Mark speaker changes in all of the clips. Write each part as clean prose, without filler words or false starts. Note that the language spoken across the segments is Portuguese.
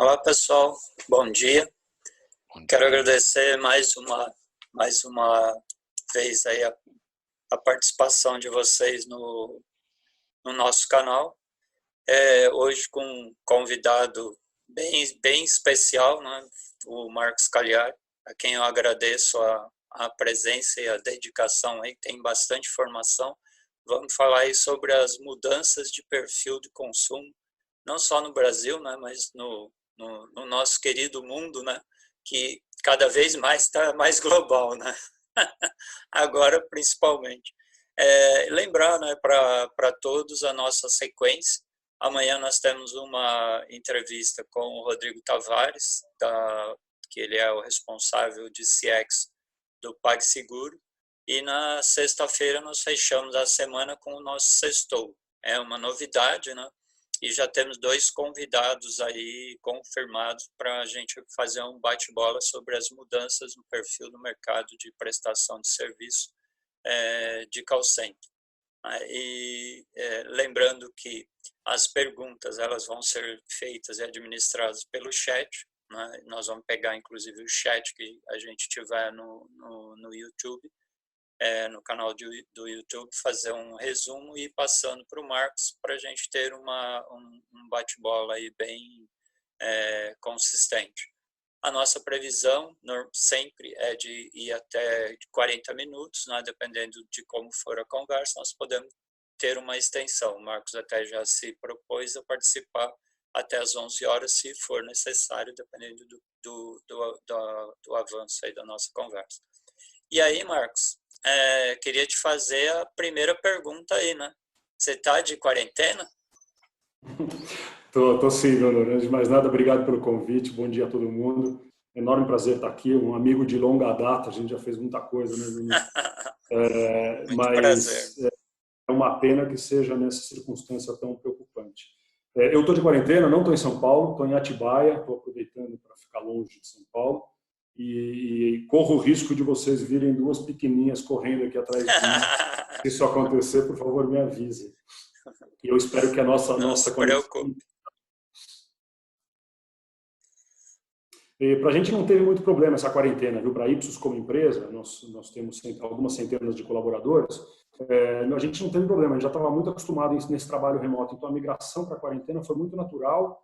Speaker 1: Olá pessoal, bom dia. Quero agradecer mais uma vez aí a participação de vocês no nosso canal. Hoje com um convidado bem especial, né? O Marcos Cagliari, a quem eu agradeço a presença e a dedicação aí, tem bastante informação. Vamos falar aí sobre as mudanças de perfil de consumo, não só no Brasil, né, mas no nosso querido mundo, né, que cada vez mais está mais global, né? Agora, principalmente. Lembrar, né, para todos a nossa sequência. Amanhã nós temos uma entrevista com o Rodrigo Tavares, que ele é o responsável de CX do PagSeguro. E na sexta-feira nós fechamos a semana com o nosso Sextou. É uma novidade, né? E já temos 2 convidados aí confirmados para a gente fazer um bate-bola sobre as mudanças no perfil do mercado de prestação de serviço de call center. Lembrando que as perguntas elas vão ser feitas e administradas pelo chat, né? Nós vamos pegar inclusive o chat que a gente tiver no YouTube, no canal do YouTube, fazer um resumo e ir passando para o Marcos para a gente ter um bate-bola aí bem consistente. A nossa previsão sempre é de ir até 40 minutos, né? Dependendo de como for a conversa, nós podemos ter uma extensão. O Marcos até já se propôs a participar até às 11 horas, se for necessário, dependendo do avanço aí da nossa conversa. E aí, Marcos, queria te fazer a primeira pergunta aí, né? Você está de quarentena?
Speaker 2: Tô sim, Leonor. Antes de mais nada, obrigado pelo convite. Bom dia a todo mundo. Enorme prazer estar aqui. Um amigo de longa data, a gente já fez muita coisa, né, Vinícius?
Speaker 1: Muito prazer.
Speaker 2: É uma pena que seja nessa circunstância tão preocupante. Eu estou de quarentena, não estou em São Paulo, estou em Atibaia, estou aproveitando para ficar longe de São Paulo. E corro o risco de vocês virem 2 pequenininhas correndo aqui atrás de mim. Se isso acontecer, por favor, me avise. E eu espero que a nossa
Speaker 1: se preocupe.
Speaker 2: Para a gente não teve muito problema essa quarentena, viu? Para a Ipsos como empresa, nós temos algumas centenas de colaboradores, a gente não teve problema, a gente já estava muito acostumado nesse trabalho remoto, então a migração para a quarentena foi muito natural.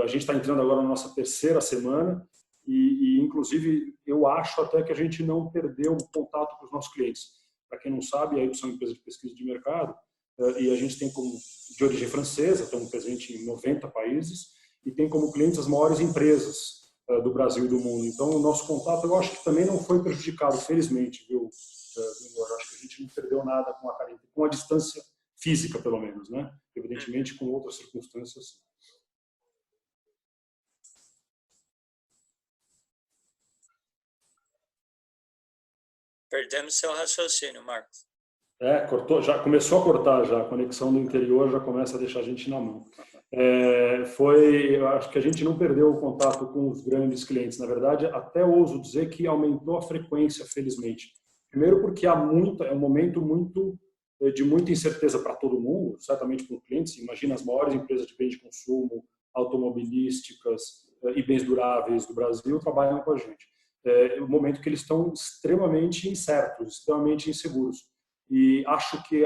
Speaker 2: A gente está entrando agora na nossa 3ª semana e inclusive, eu acho até que a gente não perdeu o contato com os nossos clientes. Para quem não sabe, a Ipsos é uma empresa de pesquisa de mercado e a gente tem de origem francesa, estamos presentes em 90 países e tem como clientes as maiores empresas do Brasil e do mundo. Então, o nosso contato, eu acho que também não foi prejudicado, felizmente, viu? Eu acho que a gente não perdeu nada com a quarentena, com a distância física, pelo menos, né? Evidentemente, com outras circunstâncias.
Speaker 1: Perdemos seu raciocínio, Marcos.
Speaker 2: Cortou, já começou a cortar já, a conexão do interior já começa a deixar a gente na mão. Eu acho que a gente não perdeu o contato com os grandes clientes, na verdade, até ouso dizer que aumentou a frequência, felizmente. Primeiro porque é um momento de muita incerteza para todo mundo, certamente para os clientes. Imagina as maiores empresas de bens de consumo, automobilísticas e bens duráveis do Brasil trabalham com a gente. É um momento que eles estão extremamente incertos, extremamente inseguros. E acho que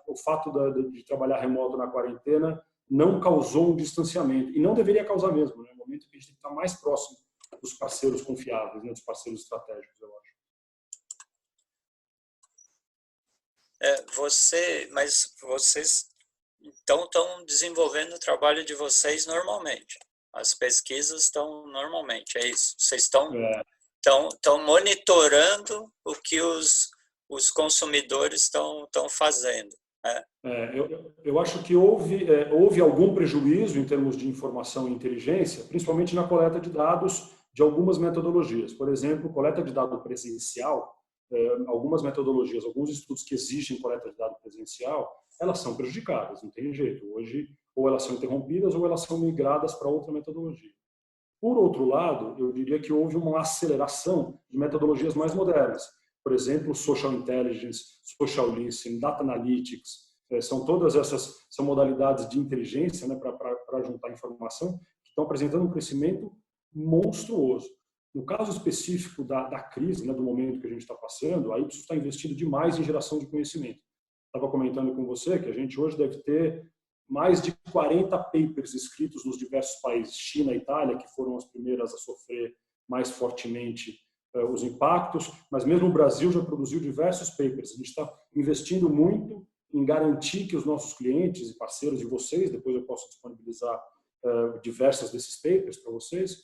Speaker 2: o fato de trabalhar remoto na quarentena não causou um distanciamento. E não deveria causar mesmo, né? É um momento que a gente tem que estar mais próximo dos parceiros confiáveis, né? Dos parceiros estratégicos, eu acho.
Speaker 1: Mas vocês então estão desenvolvendo o trabalho de vocês normalmente. As pesquisas estão normalmente, é isso? Vocês estão monitorando o que os consumidores estão fazendo.
Speaker 2: Eu acho que houve algum prejuízo em termos de informação e inteligência, principalmente na coleta de dados de algumas metodologias. Por exemplo, coleta de dado presencial, algumas metodologias, alguns estudos que exigem coleta de dado presencial, elas são prejudicadas, não tem jeito. Hoje, ou elas são interrompidas ou elas são migradas para outra metodologia. Por outro lado, eu diria que houve uma aceleração de metodologias mais modernas. Por exemplo, Social Intelligence, Social Listening, Data Analytics, são todas essas são modalidades de inteligência, né, para juntar informação, que estão apresentando um crescimento monstruoso. No caso específico da crise, né, do momento que a gente está passando, a Ipsos está investindo demais em geração de conhecimento. Estava comentando com você que a gente hoje deve ter mais de 40 papers escritos nos diversos países, China e Itália, que foram as primeiras a sofrer mais fortemente os impactos, mas mesmo o Brasil já produziu diversos papers. A gente está investindo muito em garantir que os nossos clientes e parceiros e vocês, depois eu posso disponibilizar diversas desses papers para vocês,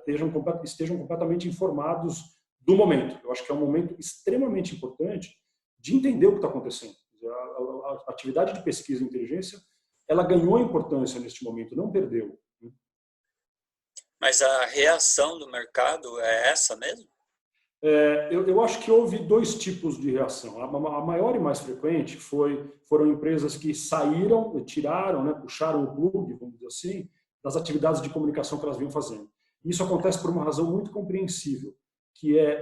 Speaker 2: estejam completamente informados do momento. Eu acho que é um momento extremamente importante de entender o que está acontecendo. A atividade de pesquisa e inteligência, ela ganhou importância neste momento, não perdeu.
Speaker 1: Mas a reação do mercado é essa mesmo?
Speaker 2: Eu acho que houve dois tipos de reação. A maior e mais frequente foram empresas que saíram, tiraram, né, puxaram o plug, vamos dizer assim, das atividades de comunicação que elas vinham fazendo. Isso acontece por uma razão muito compreensível, que é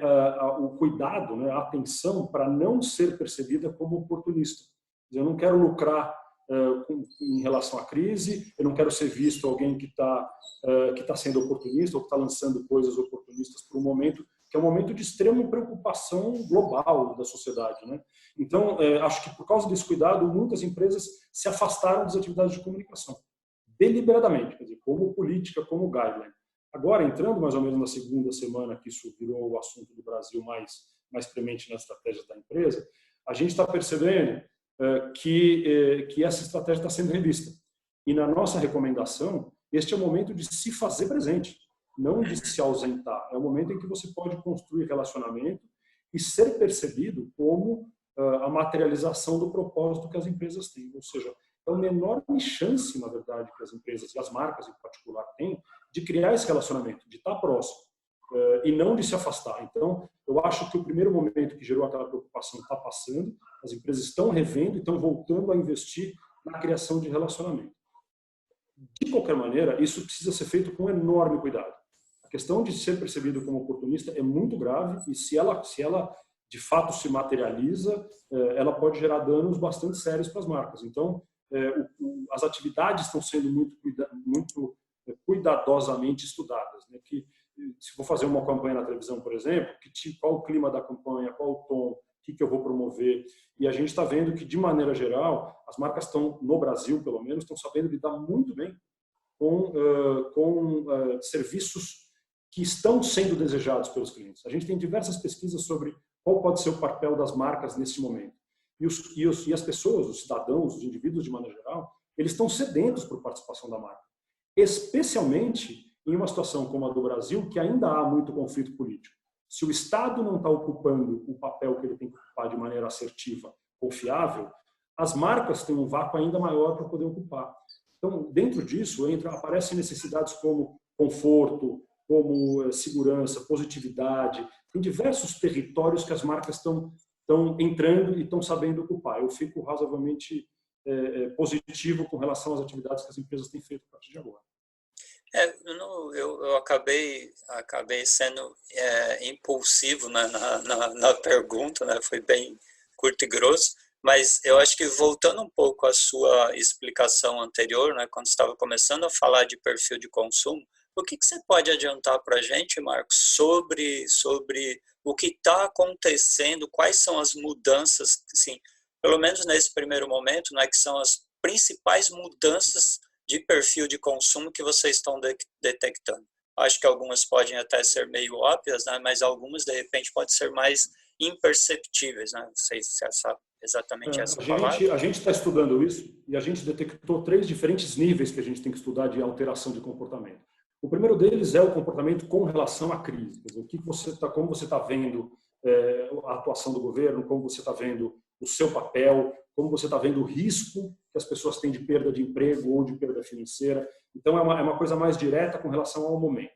Speaker 2: o cuidado, né, a atenção para não ser percebida como oportunista. Eu não quero lucrar em relação à crise, eu não quero ser visto alguém que está sendo oportunista ou que está lançando coisas oportunistas para um momento que é um momento de extrema preocupação global da sociedade, né? Então, acho que por causa desse cuidado, muitas empresas se afastaram das atividades de comunicação, deliberadamente, quer dizer, como política, como guideline. Agora, entrando mais ou menos na segunda semana que isso virou o assunto do Brasil mais premente nas estratégias da empresa, a gente está percebendo que essa estratégia está sendo revista. E na nossa recomendação, este é o momento de se fazer presente, não de se ausentar. É o momento em que você pode construir relacionamento e ser percebido como a materialização do propósito que as empresas têm. Ou seja, é uma enorme chance, na verdade, que as empresas e as marcas em particular têm de criar esse relacionamento, de estar próximo e não de se afastar. Então, eu acho que o primeiro momento que gerou aquela preocupação está passando, as empresas estão revendo e estão voltando a investir na criação de relacionamento. De qualquer maneira, isso precisa ser feito com enorme cuidado. A questão de ser percebido como oportunista é muito grave e se ela de fato se materializa, ela pode gerar danos bastante sérios para as marcas. Então, as atividades estão sendo muito cuidadosamente estudadas, né? Que se for fazer uma campanha na televisão, por exemplo, qual o clima da campanha, qual o tom, o que eu vou promover. E a gente está vendo que, de maneira geral, as marcas estão, no Brasil pelo menos, estão sabendo lidar muito bem com serviços que estão sendo desejados pelos clientes. A gente tem diversas pesquisas sobre qual pode ser o papel das marcas nesse momento. E as pessoas, os cidadãos, os indivíduos de maneira geral, eles estão sedentos por participação da marca. Especialmente em uma situação como a do Brasil, que ainda há muito conflito político. Se o Estado não está ocupando o papel que ele tem que ocupar de maneira assertiva, confiável, as marcas têm um vácuo ainda maior para poder ocupar. Então, dentro disso, aparecem necessidades como conforto, como segurança, positividade. Tem diversos territórios que as marcas estão entrando e estão sabendo ocupar. Eu fico razoavelmente positivo com relação às atividades que as empresas têm feito a partir de agora.
Speaker 1: Eu acabei sendo impulsivo na pergunta, né? Foi bem curto e grosso, mas eu acho que voltando um pouco à sua explicação anterior, né, quando estava começando a falar de perfil de consumo, o que você pode adiantar para a gente, Marcos, sobre o que está acontecendo, quais são as mudanças, assim, pelo menos nesse primeiro momento, né, que são as principais mudanças de perfil de consumo que vocês estão detectando? Acho que algumas podem até ser meio óbvias, né, mas algumas, de repente, podem ser mais imperceptíveis. Né? Não sei se é exatamente essa palavra.
Speaker 2: A gente está estudando isso e a gente detectou 3 diferentes níveis que a gente tem que estudar de alteração de comportamento. O primeiro deles é o comportamento com relação à crise. Quer dizer, como você está vendo a atuação do governo, como você está vendo o seu papel, como você está vendo o risco que as pessoas têm de perda de emprego ou de perda financeira. Então, é uma coisa mais direta com relação ao momento.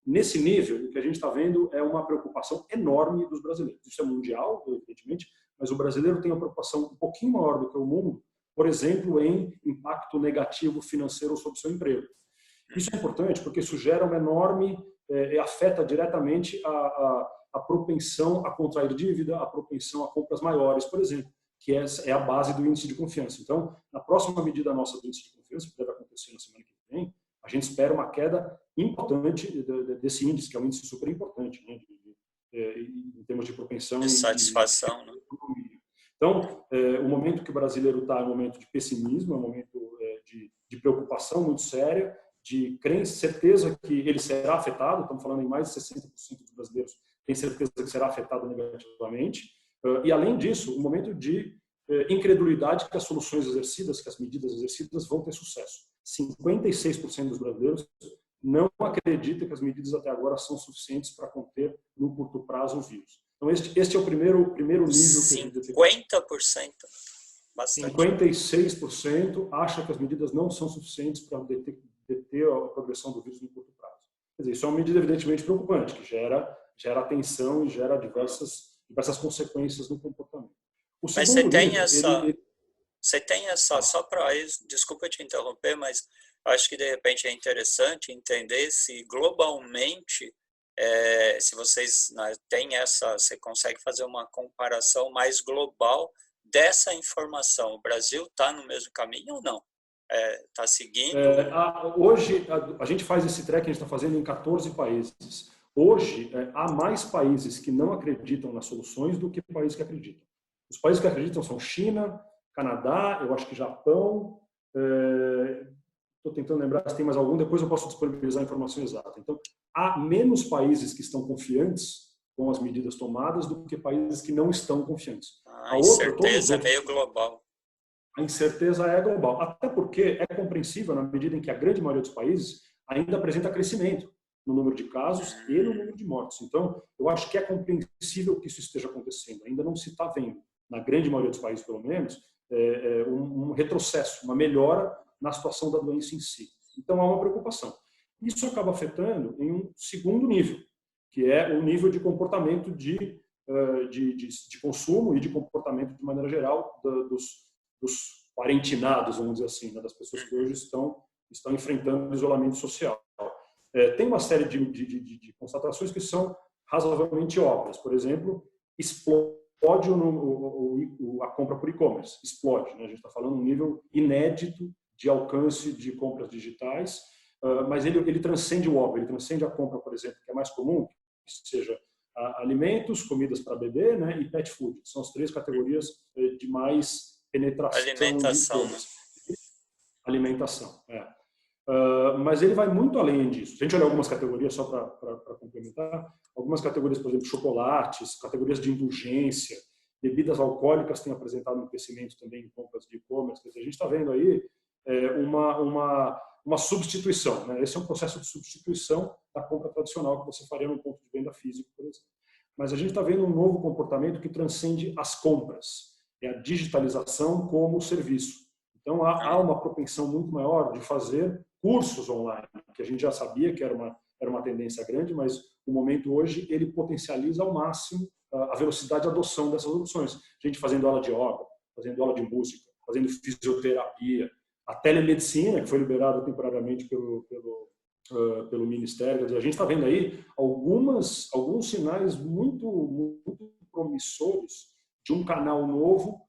Speaker 2: Nesse nível, o que a gente está vendo é uma preocupação enorme dos brasileiros. Isso é mundial, evidentemente, mas o brasileiro tem uma preocupação um pouquinho maior do que o mundo, por exemplo, em impacto negativo financeiro sobre o seu emprego. Isso é importante porque isso gera uma enorme, afeta diretamente a propensão a contrair dívida, a propensão a compras maiores, por exemplo, que é a base do índice de confiança. Então, na próxima medida nossa do índice de confiança, que deve acontecer na semana que vem, A gente espera uma queda importante desse índice, que é um índice super importante, né, em termos de propensão
Speaker 1: de satisfação, né?
Speaker 2: Então, o momento que o brasileiro está é um momento de pessimismo, é um momento de preocupação muito séria, de crença, certeza que ele será afetado. Estamos falando em mais de 60% dos brasileiros têm certeza que será afetado negativamente. E, além disso, um momento de incredulidade que as soluções exercidas, que as medidas exercidas vão ter sucesso. 56% dos brasileiros não acreditam que as medidas até agora são suficientes para conter, no curto prazo, o vírus. Então, este é o primeiro nível que a gente detecta.
Speaker 1: 50%? Bastante.
Speaker 2: 56% acha que as medidas não são suficientes para deter a progressão do vírus no curto prazo. Quer dizer, isso é uma medida evidentemente preocupante, que gera atenção e gera diversas consequências no comportamento.
Speaker 1: Mas você tem essa, só para isso, desculpa te interromper, mas acho que de repente é interessante entender se globalmente, se vocês têm você consegue fazer uma comparação mais global dessa informação. O Brasil está no mesmo caminho ou não? Está seguindo?
Speaker 2: Hoje, a gente faz esse track, a gente está fazendo em 14 países. Hoje, há mais países que não acreditam nas soluções do que países que acreditam. Os países que acreditam são China, Canadá, eu acho que Japão. Estou tentando lembrar se tem mais algum, depois eu posso disponibilizar a informação exata. Então, há menos países que estão confiantes com as medidas tomadas do que países que não estão confiantes.
Speaker 1: A incerteza é meio global.
Speaker 2: A incerteza é global, até porque é compreensível na medida em que a grande maioria dos países ainda apresenta crescimento no número de casos e no número de mortes. Então, eu acho que é compreensível que isso esteja acontecendo. Ainda não se está vendo, na grande maioria dos países pelo menos, um retrocesso, uma melhora na situação da doença em si. Então, há uma preocupação. Isso acaba afetando em um segundo nível, que é o nível de comportamento de consumo e de comportamento de maneira geral dos quarentinados, vamos dizer assim, né, das pessoas que hoje estão enfrentando o isolamento social. Tem uma série de constatações que são razoavelmente óbvias. Por exemplo, explode a compra por e-commerce. Explode, né? A gente está falando um nível inédito de alcance de compras digitais, mas ele transcende o óbvio, ele transcende a compra, por exemplo, que é mais comum, que seja alimentos, comidas para bebê, né, e pet food. São as três categorias de mais penetração.
Speaker 1: Alimentação.
Speaker 2: Alimentação, mas ele vai muito além disso. Se a gente olhar algumas categorias, só para complementar, algumas categorias, por exemplo, chocolates, categorias de indulgência, bebidas alcoólicas têm apresentado um crescimento também em compras de e-commerce. A gente está vendo aí uma substituição, né? Esse é um processo de substituição da compra tradicional que você faria no ponto de venda físico, por exemplo. Mas a gente está vendo um novo comportamento que transcende as compras, é a digitalização como serviço. Então, há uma propensão muito maior de fazer cursos online, que a gente já sabia que era uma tendência grande, mas o momento hoje ele potencializa ao máximo a velocidade de adoção dessas opções. Gente fazendo aula de yoga, fazendo aula de música, fazendo fisioterapia, a telemedicina, que foi liberada temporariamente pelo Ministério. Quer dizer, a gente está vendo aí alguns sinais muito, muito promissores de um canal novo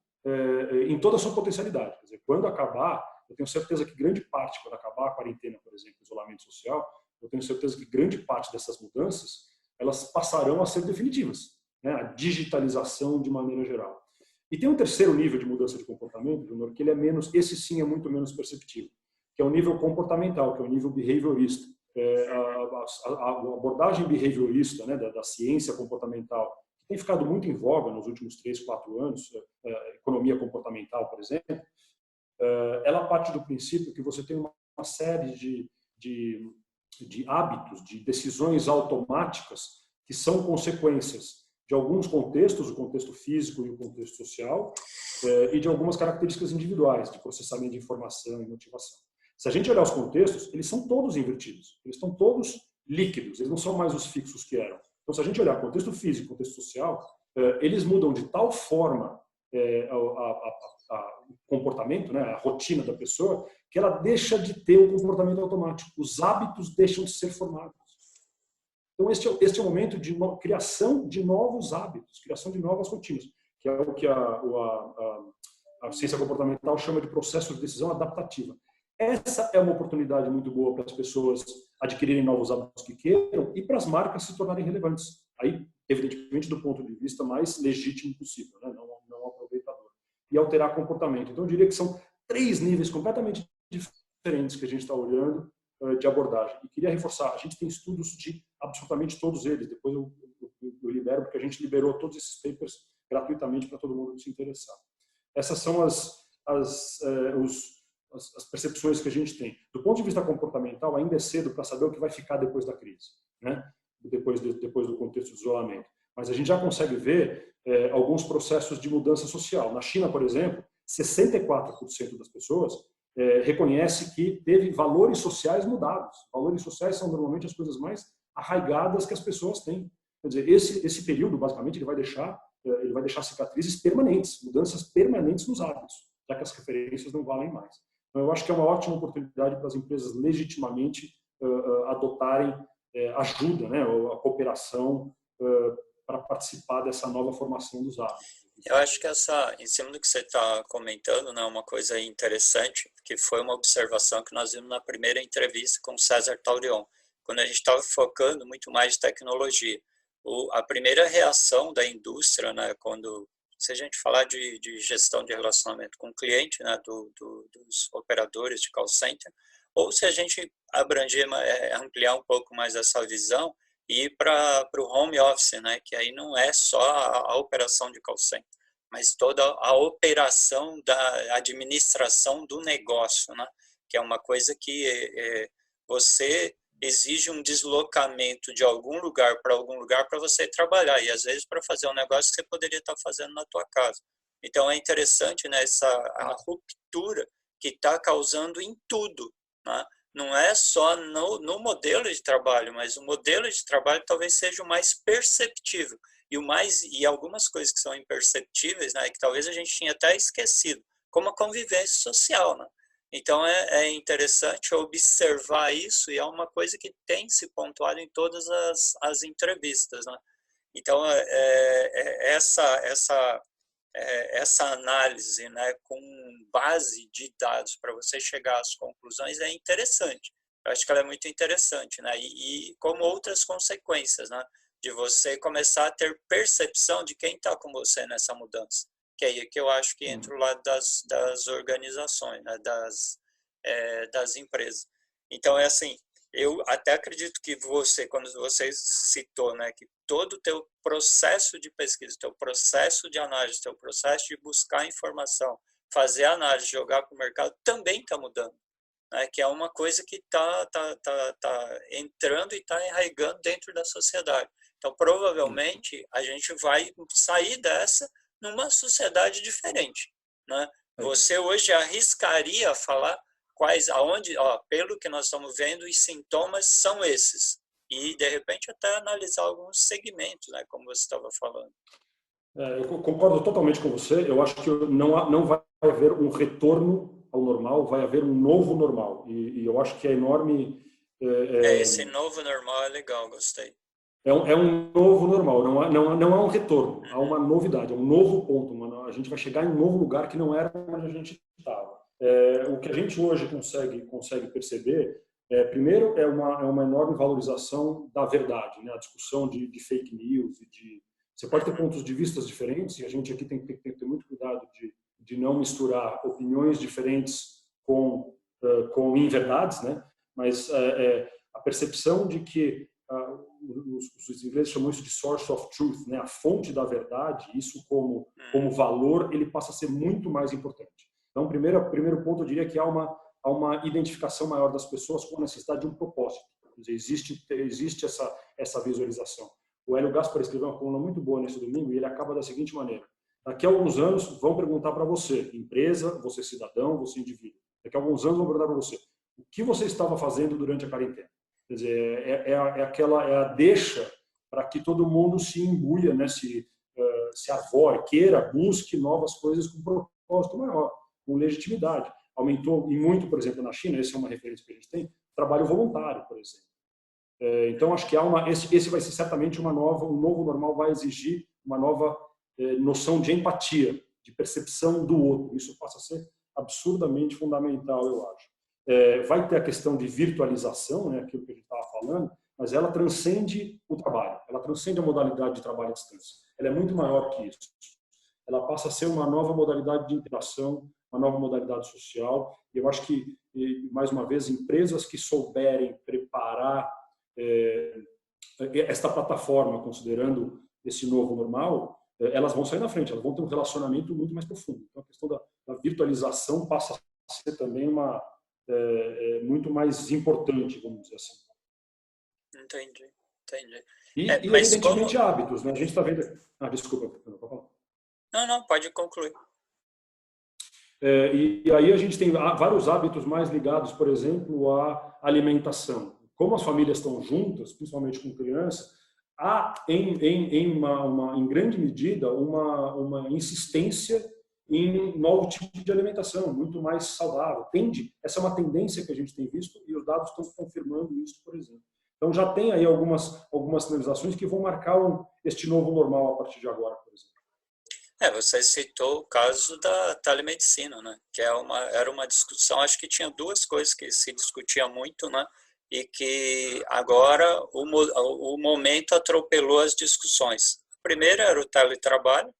Speaker 2: em toda a sua potencialidade. Quer dizer, quando acabar, eu tenho certeza que grande parte, quando acabar a quarentena, por exemplo, o isolamento social, eu tenho certeza que grande parte dessas mudanças, elas passarão a ser definitivas, né? A digitalização de maneira geral. E tem um terceiro nível de mudança de comportamento, Júnior, que ele é menos, esse sim é muito menos perceptível, que é o nível comportamental, que é o nível behaviorista. A abordagem behaviorista, né, da ciência comportamental, que tem ficado muito em voga nos últimos 3, 4 anos, economia comportamental, por exemplo, ela parte do princípio que você tem uma série de hábitos, de decisões automáticas que são consequências de alguns contextos, o contexto físico e o contexto social, e de algumas características individuais, de processamento de informação e motivação. Se a gente olhar os contextos, eles são todos invertidos, eles estão todos líquidos, eles não são mais os fixos que eram. Então, se a gente olhar contexto físico e contexto social, eles mudam de tal forma o comportamento, né, a rotina da pessoa, que ela deixa de ter o comportamento automático. Os hábitos deixam de ser formados. Então, este é o momento de criação de novos hábitos, criação de novas rotinas, que é o que a ciência comportamental chama de processo de decisão adaptativa. essa é uma oportunidade muito boa para as pessoas adquirirem novos hábitos que queiram e para as marcas se tornarem relevantes. Aí, evidentemente, do ponto de vista mais legítimo possível, né? Não aproveitador. E alterar comportamento. Então, eu diria que são 3 níveis completamente diferentes que a gente está olhando de abordagem. E queria reforçar, a gente tem estudos de absolutamente todos eles. Depois eu libero, porque a gente liberou todos esses papers gratuitamente para todo mundo que se interessar. Essas são as percepções que a gente tem. Do ponto de vista comportamental, ainda é cedo para saber o que vai ficar depois da crise, né? Depois do contexto de isolamento. Mas a gente já consegue ver alguns processos de mudança social. Na China, por exemplo, 64% das pessoas reconhece que teve valores sociais mudados. Valores sociais são normalmente as coisas mais arraigadas que as pessoas têm. Quer dizer, esse período, basicamente, ele vai deixar cicatrizes permanentes, mudanças permanentes nos hábitos, já que as referências não valem mais. Então, eu acho que é uma ótima oportunidade para as empresas legitimamente adotarem ajuda, né, a cooperação para participar dessa nova formação dos hábitos.
Speaker 1: Eu acho que em cima do que você está comentando, né, uma coisa interessante, que foi uma observação que nós vimos na primeira entrevista com o César Taurion, quando a gente estava focando muito mais em tecnologia. A primeira reação da indústria, né, se a gente falar de gestão de relacionamento com o cliente, né, dos operadores de call center, ou se a gente ampliar um pouco mais essa visão e ir para o home office, né, que aí não é só a operação de call center, mas toda a operação da administração do negócio, né, que é uma coisa que você exige um deslocamento de algum lugar para você trabalhar, e às vezes para fazer um negócio que você poderia estar fazendo na tua casa. Então é interessante, né, a ruptura que está causando em tudo, né? Não é só no modelo de trabalho, mas o modelo de trabalho talvez seja o mais perceptível e algumas coisas que são imperceptíveis, né, que talvez a gente tinha até esquecido, como a convivência social, né? Então é interessante observar isso, e é uma coisa que tem se pontuado em todas as entrevistas, né? Então essa análise, né, com base de dados para você chegar às conclusões é interessante. Eu acho que ela é muito interessante, né? E como outras consequências, né, de você começar a ter percepção de quem está com você nessa mudança. Que é aí que eu acho que entra o lado das organizações, né, das empresas. Então, é assim, eu até acredito que quando você citou, né, que todo o teu processo de pesquisa, teu processo de análise, teu processo de buscar informação, fazer análise, jogar para o mercado, também está mudando, né, que é uma coisa que está entrando e está enraizando dentro da sociedade. Então, provavelmente, a gente vai sair dessa numa sociedade diferente, né? Você hoje arriscaria falar pelo que nós estamos vendo, os sintomas são esses, e de repente até analisar alguns segmentos, né, como você estava falando.
Speaker 2: Eu concordo totalmente com você. Eu acho que não vai haver um retorno ao normal, vai haver um novo normal, e eu acho que é enorme.
Speaker 1: Esse novo normal é legal, gostei.
Speaker 2: É um novo normal, não é um retorno, há uma novidade, é um novo ponto. A gente vai chegar em um novo lugar que não era onde a gente estava. O que a gente hoje consegue perceber, primeiro, é uma enorme valorização da verdade, né? A discussão de fake news, você pode ter pontos de vista diferentes, e a gente aqui tem que ter muito cuidado de não misturar opiniões diferentes com inverdades, né? Mas a percepção de que os ingleses chamam isso de source of truth, né? A fonte da verdade, isso como valor, ele passa a ser muito mais importante. Então, primeiro ponto, eu diria que há uma identificação maior das pessoas com a necessidade de um propósito. Quer dizer, existe essa visualização. O Hélio Gaspar escreveu uma coluna muito boa nesse domingo, e ele acaba da seguinte maneira: daqui a alguns anos vão perguntar para você, empresa, você cidadão, você indivíduo, daqui a alguns anos vão perguntar para você o que você estava fazendo durante a quarentena. Quer dizer, é a deixa para que todo mundo se imbuia, né, se arvore, queira, busque novas coisas com propósito maior, com legitimidade. Aumentou e muito, por exemplo, na China, essa é uma referência que a gente tem, trabalho voluntário, por exemplo. Então, acho que esse vai ser certamente um novo normal, vai exigir uma nova noção de empatia, de percepção do outro. Isso passa a ser absurdamente fundamental, eu acho. vai ter a questão de virtualização, né, aquilo que a gente estava falando, mas ela transcende o trabalho, ela transcende a modalidade de trabalho à distância. Ela é muito maior que isso. Ela passa a ser uma nova modalidade de interação, uma nova modalidade social. E eu acho que, mais uma vez, empresas que souberem preparar esta plataforma, considerando esse novo normal, elas vão sair na frente, elas vão ter um relacionamento muito mais profundo. Então, a questão da virtualização passa a ser também muito mais importante, vamos dizer assim.
Speaker 1: Entendi.
Speaker 2: E evidentemente, hábitos, né? A gente está vendo... desculpa, não pode falar.
Speaker 1: Não, pode concluir.
Speaker 2: E aí a gente tem vários hábitos mais ligados, por exemplo, à alimentação. Como as famílias estão juntas, principalmente com criança, há, em grande medida, uma insistência em um novo tipo de alimentação, muito mais saudável. Essa é uma tendência que a gente tem visto e os dados estão confirmando isso, por exemplo. Então já tem aí algumas sinalizações que vão marcar este novo normal a partir de agora, por exemplo.
Speaker 1: Você citou o caso da telemedicina, né? Que era uma discussão, acho que tinha duas coisas que se discutia muito, né? E que agora o momento atropelou as discussões. A primeira era o teletrabalho,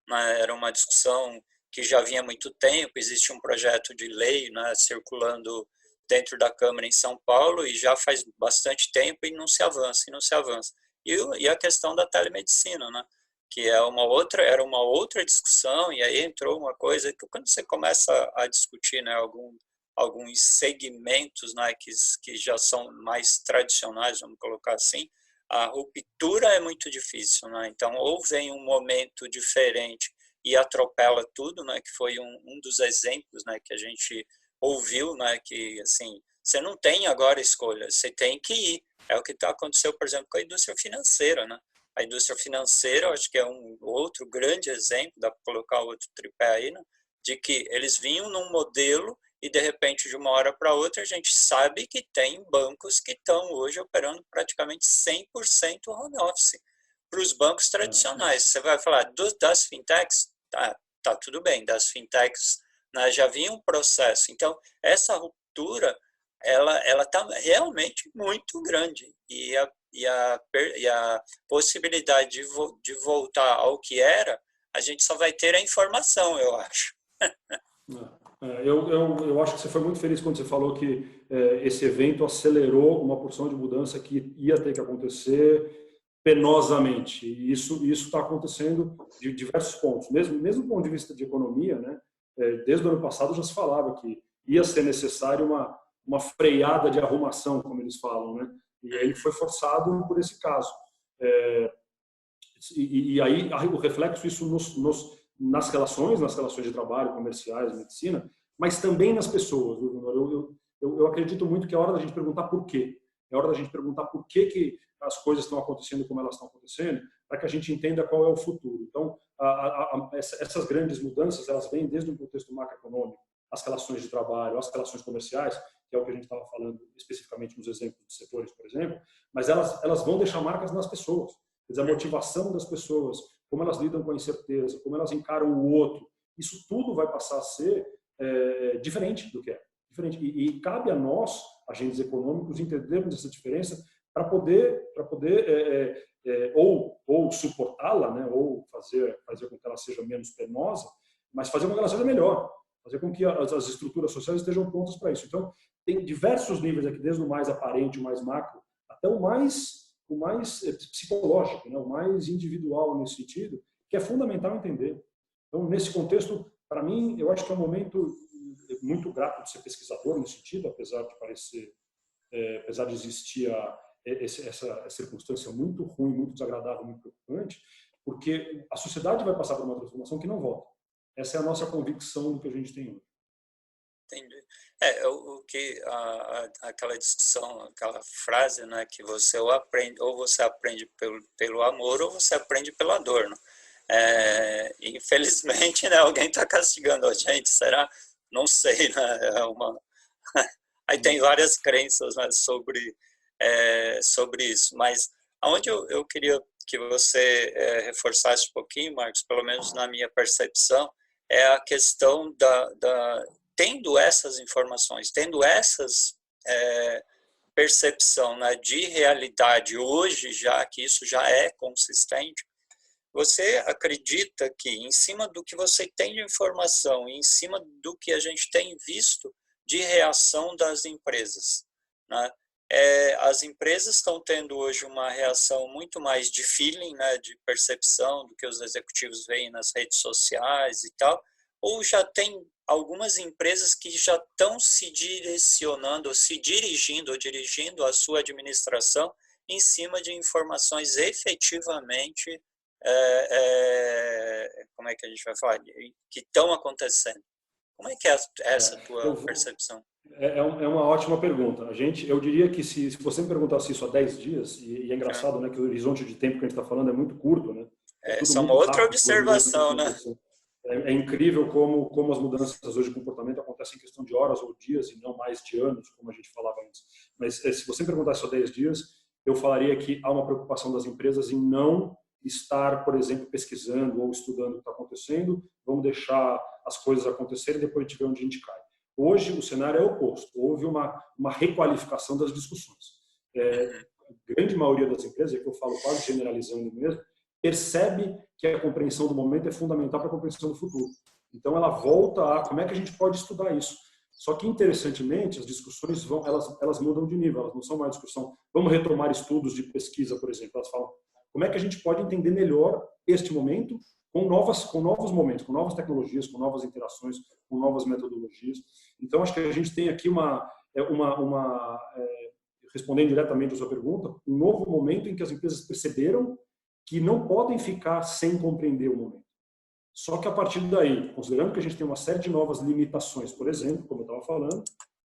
Speaker 1: né? Era uma discussão que já vinha há muito tempo, existe um projeto de lei, né, circulando dentro da Câmara em São Paulo e já faz bastante tempo e não se avança. E a questão da telemedicina, né? Que era uma outra discussão, e aí entrou uma coisa que quando você começa a discutir, né, alguns segmentos, né, que já são mais tradicionais, vamos colocar assim, a ruptura é muito difícil, né? Então, ou vem um momento diferente e atropela tudo, né, que foi um dos exemplos, né, que a gente ouviu, né, que assim, você não tem agora escolha, você tem que ir. É o que aconteceu, por exemplo, com a indústria financeira, né? A indústria financeira, acho que é um outro grande exemplo, dá para colocar outro tripé aí, né? De que eles vinham num modelo e, de repente, de uma hora para outra, a gente sabe que tem bancos que estão hoje operando praticamente 100% home office. Para os bancos tradicionais, você vai falar das fintechs, tá tudo bem, das fintechs, né, já vinha um processo. Então, essa ruptura, ela está realmente muito grande. E a possibilidade de voltar ao que era, a gente só vai ter a informação, eu acho.
Speaker 2: Eu acho que você foi muito feliz quando você falou que esse evento acelerou uma porção de mudança que ia ter que acontecer penosamente. E isso está acontecendo de diversos pontos. Mesmo do ponto de vista de economia, né? Desde o ano passado já se falava que ia ser necessário uma freada de arrumação, como eles falam, né? E ele foi forçado por esse caso. E aí o reflexo isso nas relações de trabalho, comerciais, medicina, mas também nas pessoas. Eu acredito muito que é hora da gente perguntar por quê. É hora da gente perguntar por que as coisas estão acontecendo como elas estão acontecendo, para que a gente entenda qual é o futuro. Então, essas grandes mudanças, elas vêm desde um contexto macroeconômico, as relações de trabalho, as relações comerciais, que é o que a gente estava falando especificamente nos exemplos de setores, por exemplo, mas elas vão deixar marcas nas pessoas. Quer dizer, a motivação das pessoas, como elas lidam com a incerteza, como elas encaram o outro, isso tudo vai passar a ser diferente do que é. Diferente. E cabe a nós, agentes econômicos, entendermos essa diferença para poder ou suportá-la, né, ou fazer com que ela seja menos penosa, mas fazer com que ela seja melhor, fazer com que as estruturas sociais estejam prontas para isso. Então, tem diversos níveis aqui, desde o mais aparente, o mais macro, até o mais psicológico, né, o mais individual nesse sentido, que é fundamental entender. Então, nesse contexto, para mim, eu acho que é um momento muito grato de ser pesquisador nesse sentido, apesar de existir essa circunstância muito ruim, muito desagradável, muito preocupante, porque a sociedade vai passar por uma transformação que não volta. Essa é a nossa convicção do que a gente tem hoje.
Speaker 1: Entendi. Aquela discussão, aquela frase, né, que você ou você aprende pelo amor ou você aprende pela dor, né? Infelizmente, né, alguém está castigando a gente, será? Não sei, né? Aí tem várias crenças, né, sobre isso, mas aonde eu queria que você reforçasse um pouquinho, Marcos, pelo menos na minha percepção, é a questão tendo essas informações, tendo essas percepção, né, de realidade hoje, já que isso já é consistente, você acredita que, em cima do que você tem de informação e em cima do que a gente tem visto de reação das empresas, né, as empresas estão tendo hoje uma reação muito mais de feeling, né, de percepção do que os executivos veem nas redes sociais e tal, ou já tem algumas empresas que já estão se direcionando, ou se dirigindo, ou dirigindo a sua administração em cima de informações efetivamente, como é que a gente vai falar, que estão acontecendo. Como é que é essa tua percepção?
Speaker 2: É uma ótima pergunta. Eu diria que se você me perguntasse isso há 10 dias, e é engraçado, né, que o horizonte de tempo que a gente está falando é muito curto, né?
Speaker 1: Essa é uma outra observação, né?
Speaker 2: É incrível como as mudanças hoje de comportamento acontecem em questão de horas ou dias e não mais de anos, como a gente falava antes. Mas se você me perguntasse há 10 dias, eu falaria que há uma preocupação das empresas em não estar, por exemplo, pesquisando ou estudando o que está acontecendo, vamos deixar as coisas acontecerem e depois a gente vê onde a gente cai. Hoje o cenário é oposto, houve uma requalificação das discussões. A grande maioria das empresas, que eu falo quase generalizando mesmo, percebe que a compreensão do momento é fundamental para a compreensão do futuro. Então ela volta a como é que a gente pode estudar isso. Só que, interessantemente, as discussões elas mudam de nível, elas não são mais discussão. Vamos retomar estudos de pesquisa, por exemplo. Elas falam como é que a gente pode entender melhor este momento com novos momentos, com novas tecnologias, com novas interações, com novas metodologias. Então, acho que a gente tem aqui respondendo diretamente a sua pergunta, um novo momento em que as empresas perceberam que não podem ficar sem compreender o momento. Só que a partir daí, considerando que a gente tem uma série de novas limitações, por exemplo, como eu estava falando,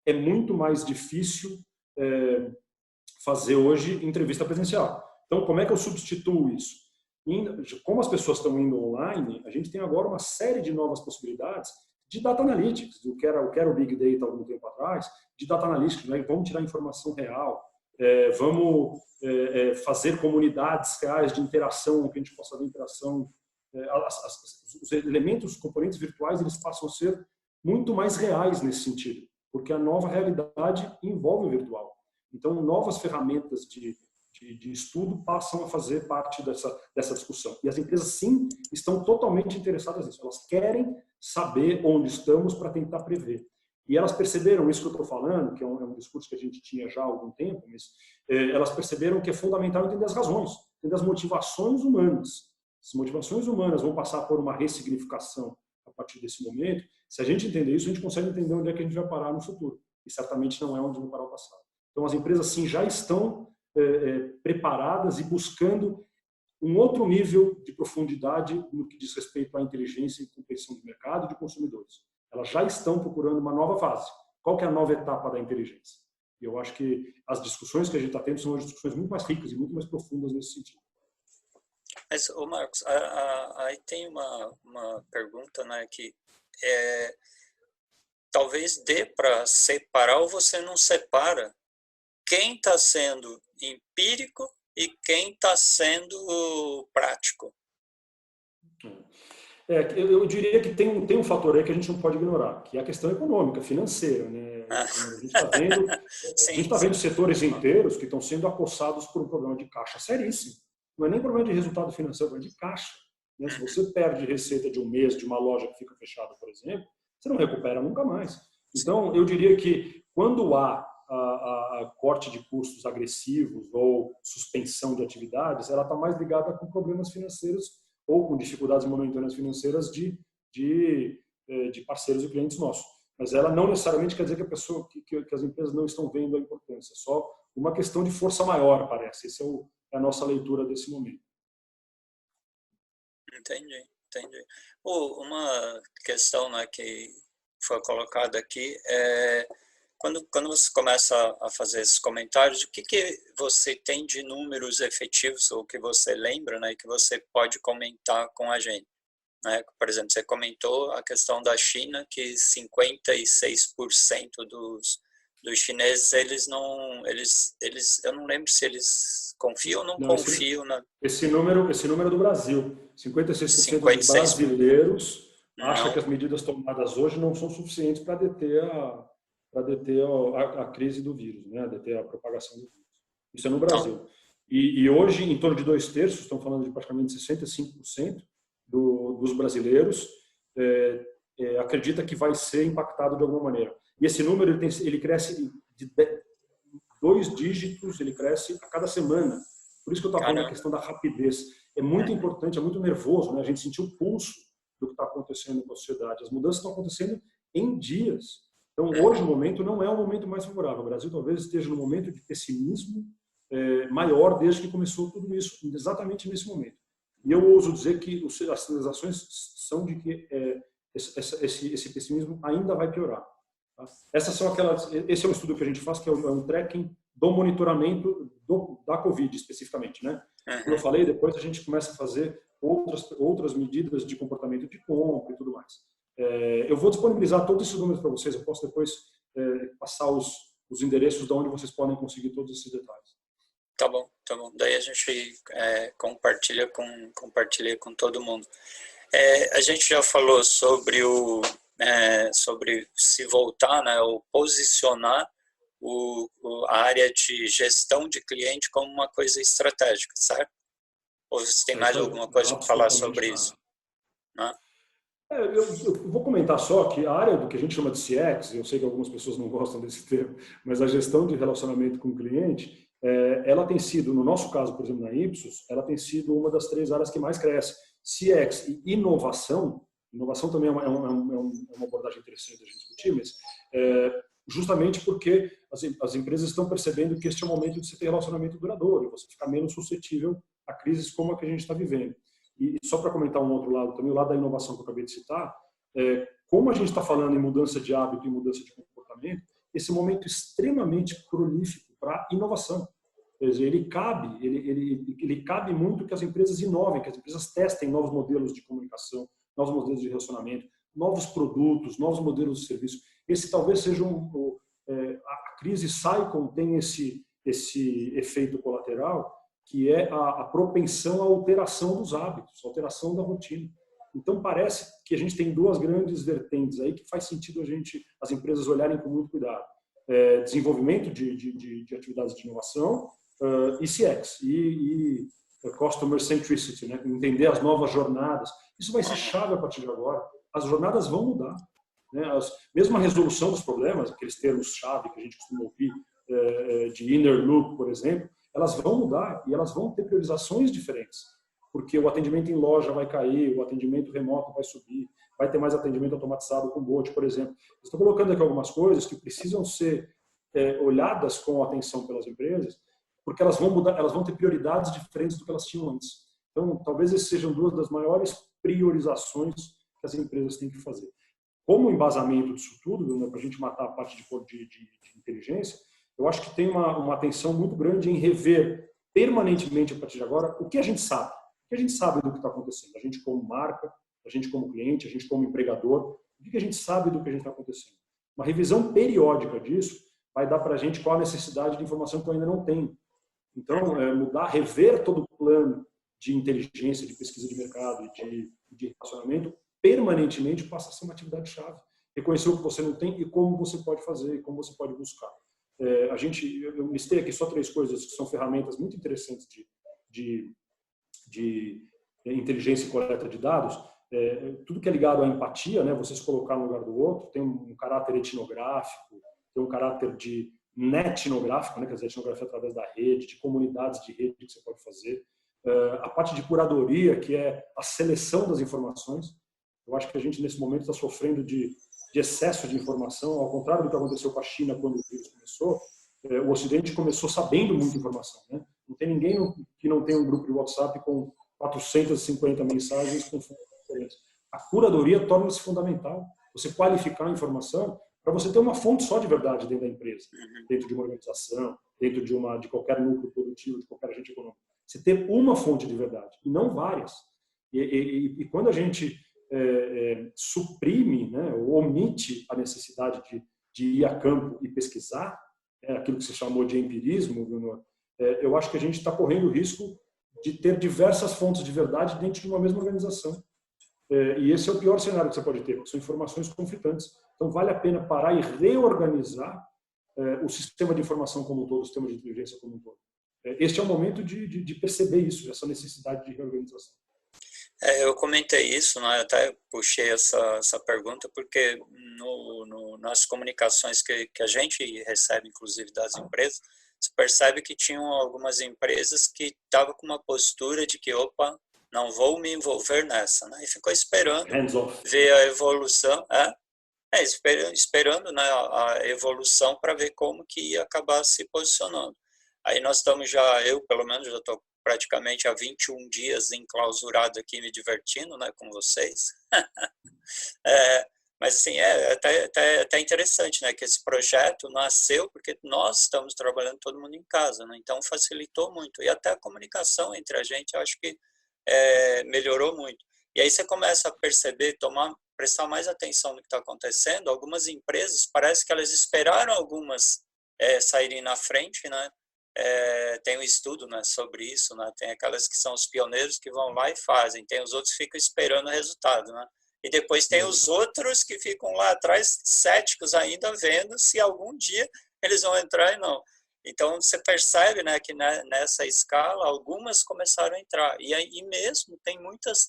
Speaker 2: é muito mais difícil fazer hoje entrevista presencial. Então, como é que eu substituo isso? Como as pessoas estão indo online, a gente tem agora uma série de novas possibilidades de data analytics, do que era o Big Data algum tempo atrás, de data analytics, né? Vamos tirar informação real, vamos fazer comunidades reais de interação, que a gente possa ver interação. Os elementos, os componentes virtuais, eles passam a ser muito mais reais nesse sentido, porque a nova realidade envolve o virtual. Então, novas ferramentas de estudo passam a fazer parte dessa discussão. E as empresas, sim, estão totalmente interessadas nisso. Elas querem saber onde estamos para tentar prever. E elas perceberam isso que eu estou falando, que é um discurso que a gente tinha já há algum tempo, mas elas perceberam que é fundamental entender as razões, entender as motivações humanas. As motivações humanas vão passar por uma ressignificação a partir desse momento. Se a gente entender isso, a gente consegue entender onde é que a gente vai parar no futuro. E certamente não é onde vai parar o passado. Então, as empresas, sim, já estão preparadas e buscando um outro nível de profundidade no que diz respeito à inteligência e compreensão de mercado e de consumidores. Elas já estão procurando uma nova fase. Qual que é a nova etapa da inteligência? E eu acho que as discussões que a gente está tendo são discussões muito mais ricas e muito mais profundas nesse sentido.
Speaker 1: Mas, Marcos, aí tem uma pergunta, né, que talvez dê para separar ou você não separa quem está sendo empírico e quem está sendo prático.
Speaker 2: Eu diria que tem um fator aí que a gente não pode ignorar, que é a questão econômica, financeira, né? A gente está vendo setores inteiros que estão sendo acossados por um problema de caixa seríssimo. Não é nem problema de resultado financeiro, é problema de caixa. Né? Se você perde receita de um mês de uma loja que fica fechada, por exemplo, você não recupera nunca mais. Então, eu diria que quando há a corte de custos agressivos ou suspensão de atividades, ela está mais ligada com problemas financeiros ou com dificuldades momentâneas financeiras de parceiros e clientes nossos. Mas ela não necessariamente quer dizer que as empresas não estão vendo a importância. É só uma questão de força maior, parece. Essa é a nossa leitura desse momento.
Speaker 1: Entendi. Uma questão, né, que foi colocada aqui é quando você começa a fazer esses comentários, o que você tem de números efetivos ou que você lembra, né, que você pode comentar com a gente? Né? Por exemplo, você comentou a questão da China, que 56% dos chineses, eu não lembro se eles confiam ou não confiam.
Speaker 2: Esse número é do Brasil. 56% dos brasileiros acha que as medidas tomadas hoje não são suficientes para deter a crise do vírus, né? Deter a propagação do vírus. Isso é no Brasil. E hoje, em torno de 2/3, estão falando de praticamente 65% dos brasileiros acredita que vai ser impactado de alguma maneira. E esse número ele cresce de 2 dígitos, ele cresce a cada semana. Por isso que eu estava falando da questão da rapidez. É muito importante, é muito nervoso, né? A gente sentiu o pulso do que está acontecendo com a sociedade. As mudanças estão acontecendo em dias. Então, hoje, o momento não é o momento mais favorável. O Brasil talvez esteja num momento de pessimismo maior desde que começou tudo isso, exatamente nesse momento. E eu ouso dizer que as sinalizações são de que esse pessimismo ainda vai piorar. Tá? Esse é um estudo que a gente faz, que é um tracking do monitoramento da Covid, especificamente. Né? Como eu falei, depois a gente começa a fazer outras medidas de comportamento de compra e tudo mais. Eu vou disponibilizar todos esses números para vocês, eu posso depois passar os endereços de onde vocês podem conseguir todos esses detalhes.
Speaker 1: Tá bom, tá bom. Daí a gente compartilha com todo mundo. A gente já falou sobre sobre se voltar, né, ou posicionar a área de gestão de cliente como uma coisa estratégica, certo? Ou você tem mais alguma coisa para falar sobre isso? Não?
Speaker 2: Eu vou comentar só que a área do que a gente chama de CX, eu sei que algumas pessoas não gostam desse termo, mas a gestão de relacionamento com o cliente, ela tem sido, no nosso caso, por exemplo, na Ipsos, ela tem sido uma das 3 áreas que mais cresce. CX e inovação também é uma abordagem interessante a gente discutir, mas justamente porque as empresas estão percebendo que este é o momento de se ter relacionamento duradouro, e você ficar menos suscetível a crises como a que a gente está vivendo. E só para comentar um outro lado também, o lado da inovação que eu acabei de citar, como a gente está falando em mudança de hábito e mudança de comportamento, esse momento extremamente prolífico para inovação. Quer dizer, ele cabe muito que as empresas inovem, que as empresas testem novos modelos de comunicação, novos modelos de relacionamento, novos produtos, novos modelos de serviço. Esse talvez seja a crise Saicom tem esse efeito colateral, que é a propensão à alteração dos hábitos, à alteração da rotina. Então, parece que a gente tem 2 grandes vertentes aí que faz sentido as empresas olharem com muito cuidado. Desenvolvimento de atividades de inovação e CX, e Customer Centricity, né? Entender as novas jornadas. Isso vai ser chave a partir de agora. As jornadas vão mudar. Né? Mesmo a resolução dos problemas, aqueles termos-chave que a gente costuma ouvir, de inner loop, por exemplo, elas vão mudar e elas vão ter priorizações diferentes, porque o atendimento em loja vai cair, o atendimento remoto vai subir, vai ter mais atendimento automatizado com bot, por exemplo. Estou colocando aqui algumas coisas que precisam ser olhadas com atenção pelas empresas, porque elas vão mudar, elas vão ter prioridades diferentes do que elas tinham antes. Então, talvez essas sejam 2 das maiores priorizações que as empresas têm que fazer. Como embasamento disso tudo, né, para a gente matar a parte de inteligência, eu acho que tem uma atenção muito grande em rever permanentemente, a partir de agora, o que a gente sabe. O que a gente sabe do que está acontecendo. A gente como marca, a gente como cliente, a gente como empregador. O que a gente sabe do que a gente está acontecendo. Uma revisão periódica disso vai dar para a gente qual a necessidade de informação que eu ainda não tenho. Então, rever todo o plano de inteligência, de pesquisa de mercado e de relacionamento, permanentemente passa a ser uma atividade-chave. Reconhecer o que você não tem e como você pode fazer, e como você pode buscar. Eu listei aqui só 3 coisas que são ferramentas muito interessantes de inteligência e coleta de dados. Tudo que é ligado à empatia, né, você se colocar no lugar do outro, tem um caráter etnográfico, tem um caráter de netnográfico, né, quer dizer, etnografia através da rede, de comunidades de rede que você pode fazer. A parte de curadoria, que é a seleção das informações. Eu acho que a gente, nesse momento, está sofrendo de excesso de informação, ao contrário do que aconteceu com a China quando o vírus começou. O Ocidente começou sabendo muita informação. Né? Não tem ninguém que não tenha um grupo de WhatsApp com 450 mensagens com fontes diferentes. A curadoria torna-se fundamental. Você qualificar a informação para você ter uma fonte só de verdade dentro da empresa, dentro de uma organização, dentro de qualquer núcleo produtivo, de qualquer agente econômico. Você ter uma fonte de verdade, e não várias. E quando a gente suprime, né, ou omite a necessidade de ir a campo e pesquisar, aquilo que se chamou de empirismo, eu acho que a gente está correndo o risco de ter diversas fontes de verdade dentro de uma mesma organização. E esse é o pior cenário que você pode ter, porque são informações conflitantes. Então, vale a pena parar e reorganizar o sistema de informação como um todo, o sistema de inteligência como um todo. Este é o momento de perceber isso, essa necessidade de reorganização.
Speaker 1: Eu comentei isso, né? Eu até puxei essa pergunta, porque nas comunicações que a gente recebe, inclusive das empresas, você percebe que tinham algumas empresas que estavam com uma postura de que, opa, não vou me envolver nessa, né? E ficou esperando ver a evolução, esperando, né, a evolução para ver como que ia acabar se posicionando. Aí nós estamos eu pelo menos já estou praticamente há 21 dias enclausurado aqui me divertindo, né, com vocês. Mas assim, até interessante, né, que esse projeto nasceu porque nós estamos trabalhando todo mundo em casa, né, então facilitou muito. E até a comunicação entre a gente, eu acho que melhorou muito. E aí você começa a perceber, prestar mais atenção no que está acontecendo. Algumas empresas, parece que elas esperaram algumas saírem na frente, né? Tem um estudo, né, sobre isso, né? Tem aquelas que são os pioneiros que vão lá e fazem, tem os outros que ficam esperando o resultado, né? E depois tem os outros que ficam lá atrás, céticos ainda, vendo se algum dia eles vão entrar e não. Então, você percebe, né, que nessa escala, algumas começaram a entrar. E aí mesmo tem muitas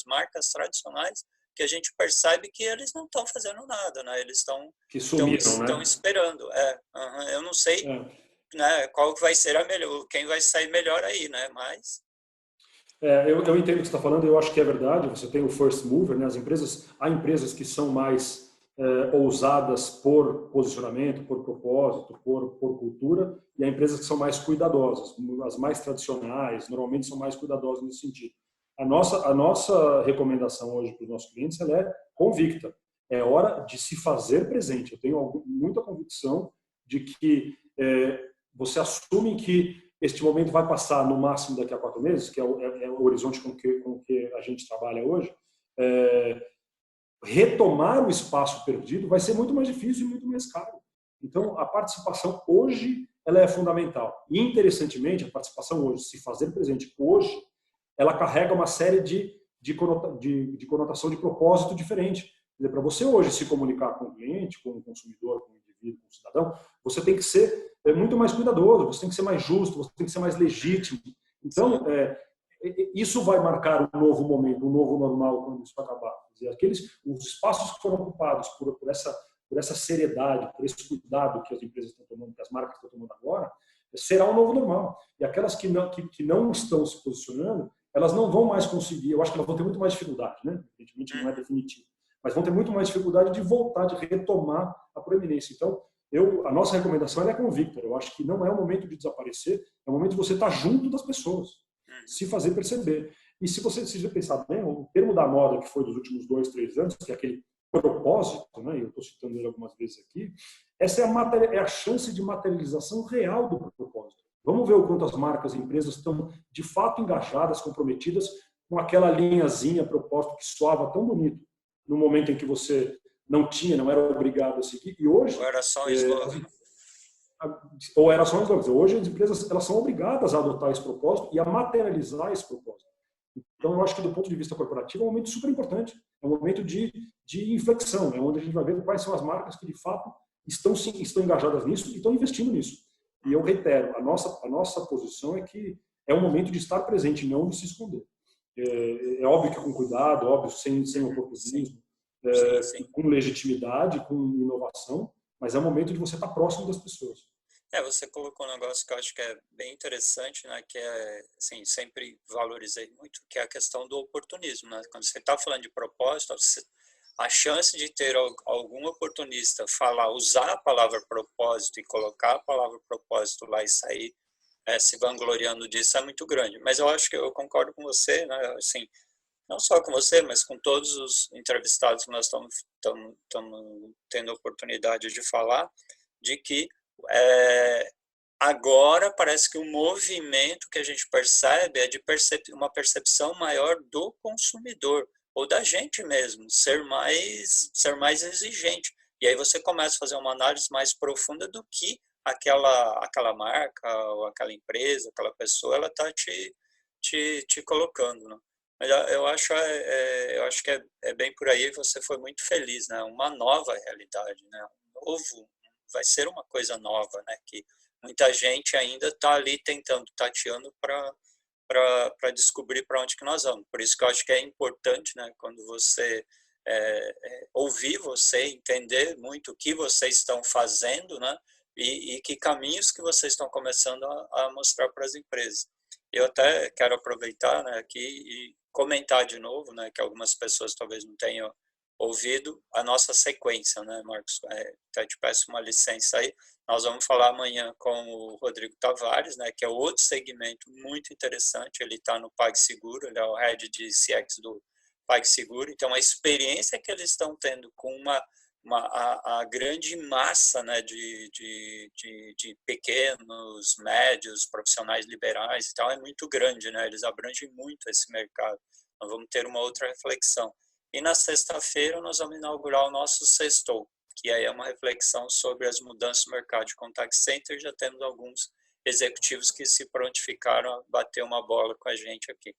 Speaker 1: marcas tradicionais, que a gente percebe que eles não estão fazendo nada, né? Eles estão esperando. Eu não sei né, qual vai ser quem vai sair melhor aí, né? Mas...
Speaker 2: eu entendo o que você está falando, eu acho que é verdade. Você tem o first mover, né? Há empresas que são mais ousadas por posicionamento, por propósito, por cultura, e há empresas que são mais cuidadosas. As mais tradicionais, normalmente, são mais cuidadosas nesse sentido. A nossa recomendação hoje para os nossos clientes ela é convicta. É hora de se fazer presente. Eu tenho muita convicção de que você assume que este momento vai passar no máximo daqui a 4 meses, que é o horizonte com que a gente trabalha hoje. Retomar o espaço perdido vai ser muito mais difícil e muito mais caro. Então, a participação hoje ela é fundamental. E, interessantemente, a participação hoje, se fazer presente hoje, ela carrega uma série de conotação de propósito diferente. Para você hoje se comunicar com o cliente, com o consumidor, com o indivíduo, com o cidadão, você tem que ser muito mais cuidadoso, você tem que ser mais justo, você tem que ser mais legítimo. Então, isso vai marcar um novo momento, um novo normal quando isso acabar. Quer dizer, os espaços que foram ocupados por essa seriedade, por esse cuidado que as empresas estão tomando, que as marcas estão tomando agora, será um novo normal. E aquelas que não estão se posicionando, elas não vão mais conseguir, eu acho que elas vão ter muito mais dificuldade, né? Evidentemente não é definitivo, mas vão ter muito mais dificuldade de voltar, de retomar a proeminência. Então, a nossa recomendação é convicta. Eu acho que não é o momento de desaparecer, é o momento de você estar junto das pessoas, se fazer perceber. E se você pensar bem, o termo da moda que foi dos últimos 2, 3 anos, que é aquele propósito, né? Eu estou citando ele algumas vezes aqui, essa é a chance de materialização real do propósito. Vamos ver o quanto as marcas e empresas estão de fato engajadas, comprometidas com aquela linhazinha propósito que soava tão bonito no momento em que você não era obrigado a seguir. E hoje...
Speaker 1: Ou era só um slogan.
Speaker 2: Ou era só um slogan. Hoje as empresas elas são obrigadas a adotar esse propósito e a materializar esse propósito. Então, eu acho que do ponto de vista corporativo é um momento super importante. É um momento de inflexão, é onde a gente vai ver quais são as marcas que de fato estão engajadas nisso e estão investindo nisso. E eu reitero, a nossa posição é que é um momento de estar presente, não de se esconder. É óbvio que com cuidado, óbvio, sem oportunismo, com legitimidade, com inovação, mas é o momento de você estar próximo das pessoas.
Speaker 1: Você colocou um negócio que eu acho que é bem interessante, né? Que assim, sempre valorizei muito, que é a questão do oportunismo, né? Quando você está falando de propósito, a chance de ter algum oportunista usar a palavra propósito e colocar a palavra propósito lá e sair se vangloriando disso é muito grande. Mas eu acho que eu concordo com você, né? Assim, não só com você, mas com todos os entrevistados que nós estamos tendo a oportunidade de falar, de que agora parece que o movimento que a gente percebe é de uma percepção maior do consumidor, ou da gente mesmo, ser mais exigente. E aí você começa a fazer uma análise mais profunda do que aquela marca, ou aquela empresa, aquela pessoa, ela está te colocando, né? Mas eu acho que é bem por aí, você foi muito feliz, né? Uma nova realidade, né? Vai ser uma coisa nova, né? Que muita gente ainda está ali tentando, tateando para descobrir para onde que nós vamos. Por isso que eu acho que é importante, né? Quando você ouvir você, entender muito o que vocês estão fazendo, né? E que caminhos que vocês estão começando a mostrar para as empresas. Eu até quero aproveitar, né, aqui e comentar de novo, né, que algumas pessoas talvez não tenham ouvido a nossa sequência, né, Marcos? Até te peço uma licença aí. Nós vamos falar amanhã com o Rodrigo Tavares, né, que é outro segmento muito interessante. Ele está no PagSeguro, ele é o head de CX do PagSeguro. Então, a experiência que eles estão tendo com a grande massa, né, de pequenos, médios, profissionais liberais e tal é muito grande, né? Eles abrangem muito esse mercado. Nós vamos ter uma outra reflexão. E na sexta-feira nós vamos inaugurar o nosso Sextou, que aí é uma reflexão sobre as mudanças no mercado de contact center. Já temos alguns executivos que se prontificaram a bater uma bola com a gente aqui.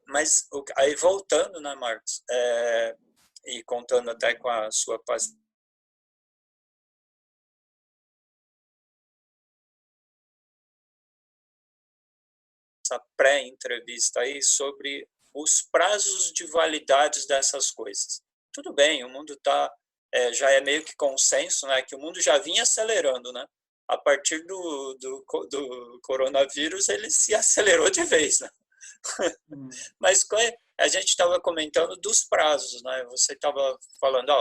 Speaker 1: Mas aí voltando, né, Marcos? E contando até com a sua essa pré-entrevista aí sobre os prazos de validade dessas coisas. Tudo bem, o mundo já é meio que consenso, né, que o mundo já vinha acelerando, né? A partir do coronavírus, ele se acelerou de vez, né? Mas a gente estava comentando dos prazos, né? Você estava falando,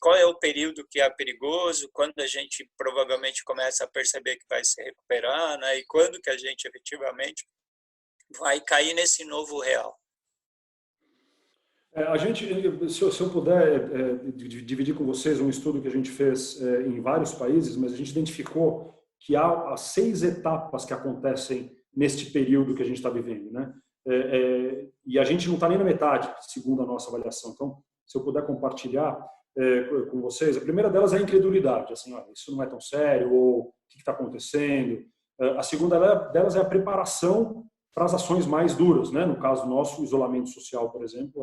Speaker 1: qual é o período que é perigoso, quando a gente provavelmente começa a perceber que vai se recuperar, né? E quando que a gente efetivamente vai cair nesse novo real.
Speaker 2: A gente, se eu puder dividir com vocês um estudo que a gente fez em vários países, mas a gente identificou que há as 6 etapas que acontecem neste período que a gente está vivendo, né? E a gente não está nem na metade, segundo a nossa avaliação. Então, se eu puder compartilhar com vocês, a primeira delas é a incredulidade, assim, isso não é tão sério, ou o que está acontecendo. A segunda delas é a preparação para as ações mais duras, né? No caso nosso, o isolamento social, por exemplo,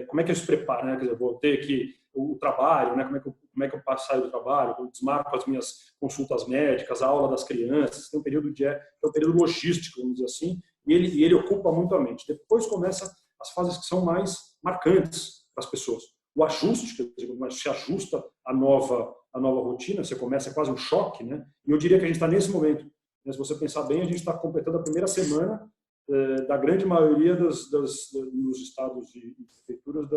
Speaker 2: como é que eu se preparo, né? Quer dizer, vou ter que o trabalho, né? Como é que eu saio do trabalho? Eu desmarco as minhas consultas médicas, a aula das crianças. Tem um período é um período logístico, vamos dizer assim, e ele ocupa muito a mente. Depois começa as fases que são mais marcantes para as pessoas. O ajuste, quer dizer, se ajusta a nova rotina, você começa quase um choque, né? E eu diria que a gente está nesse momento. Se você pensar bem, a gente está completando a primeira semana da grande maioria nos estados e prefeituras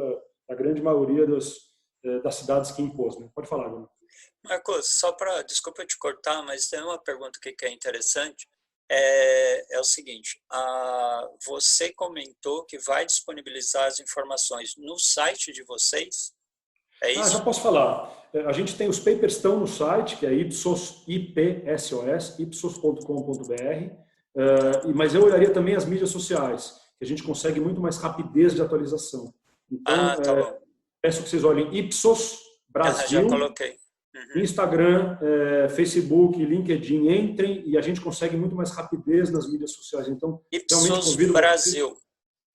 Speaker 2: da grande maioria das cidades que impôs. Né? Pode falar, Bruno.
Speaker 1: Marcos, desculpa te cortar, mas tem uma pergunta aqui que é interessante. É o seguinte, você comentou que vai disponibilizar as informações no site de vocês? É isso?
Speaker 2: Já posso falar. A gente tem os papers estão no site, que é ipsos.com.br, mas eu olharia também as mídias sociais, que a gente consegue muito mais rapidez de atualização. Então,
Speaker 1: tá bom.
Speaker 2: peço que vocês olhem Ipsos Brasil,
Speaker 1: já coloquei.
Speaker 2: Instagram, Facebook, LinkedIn, entrem e a gente consegue muito mais rapidez nas mídias sociais. Então,
Speaker 1: Ipsos Brasil.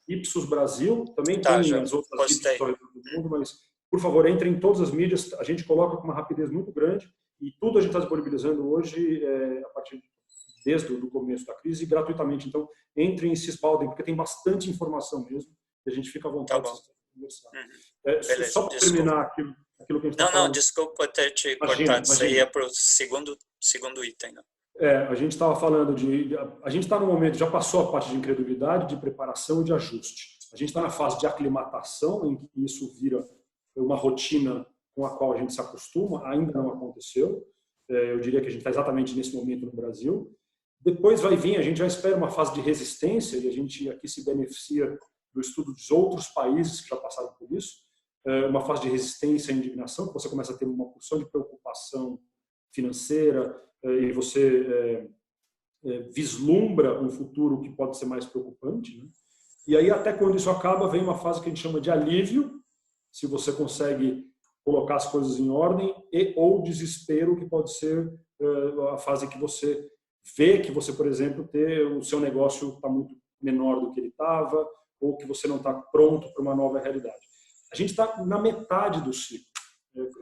Speaker 2: Ipsos Brasil, também tem as outras mídias do mundo, mas por favor, entrem em todas as mídias, a gente coloca com uma rapidez muito grande e tudo a gente está disponibilizando hoje desde o começo da crise gratuitamente. Então, entrem e se espaldem, porque tem bastante informação mesmo e a gente fica à vontade de conversar.
Speaker 1: Beleza,
Speaker 2: só para terminar aquilo que a gente está falando.
Speaker 1: Não, desculpa ter te cortado, isso aí é para o segundo item. Né?
Speaker 2: A gente estava falando a gente está no momento, já passou a parte de incredulidade, de preparação e de ajuste. A gente está na fase de aclimatação, em que isso vira uma rotina com a qual a gente se acostuma, ainda não aconteceu. Eu diria que a gente está exatamente nesse momento no Brasil. Depois vai vir, a gente já espera uma fase de resistência, e a gente aqui se beneficia do estudo dos outros países que já passaram por isso, uma fase de resistência e indignação, que você começa a ter uma porção de preocupação financeira, e você vislumbra um futuro que pode ser mais preocupante. Né? E aí, até quando isso acaba, vem uma fase que a gente chama de alívio, se você consegue colocar as coisas em ordem, ou desespero, que pode ser a fase que você vê que você, por exemplo, o seu negócio está muito menor do que ele estava, ou que você não está pronto para uma nova realidade. A gente está na metade do ciclo.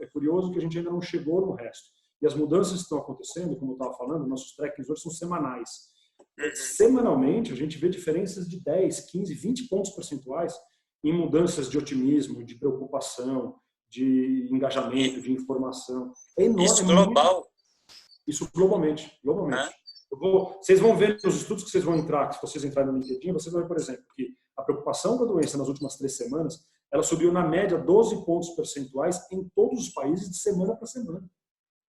Speaker 2: É curioso que a gente ainda não chegou no resto. E as mudanças que estão acontecendo, como eu estava falando, nossos trackings hoje são semanais. Semanalmente, a gente vê diferenças de 10, 15, 20 pontos percentuais em mudanças de otimismo, de preocupação, de engajamento, de informação. É enorme.
Speaker 1: Isso global.
Speaker 2: Isso globalmente. Vocês vão ver nos estudos que vocês vão entrar, se vocês entrarem no LinkedIn, vocês vão ver, por exemplo, que a preocupação com a doença nas últimas 3 semanas, ela subiu na média 12 pontos percentuais em todos os países de semana para semana.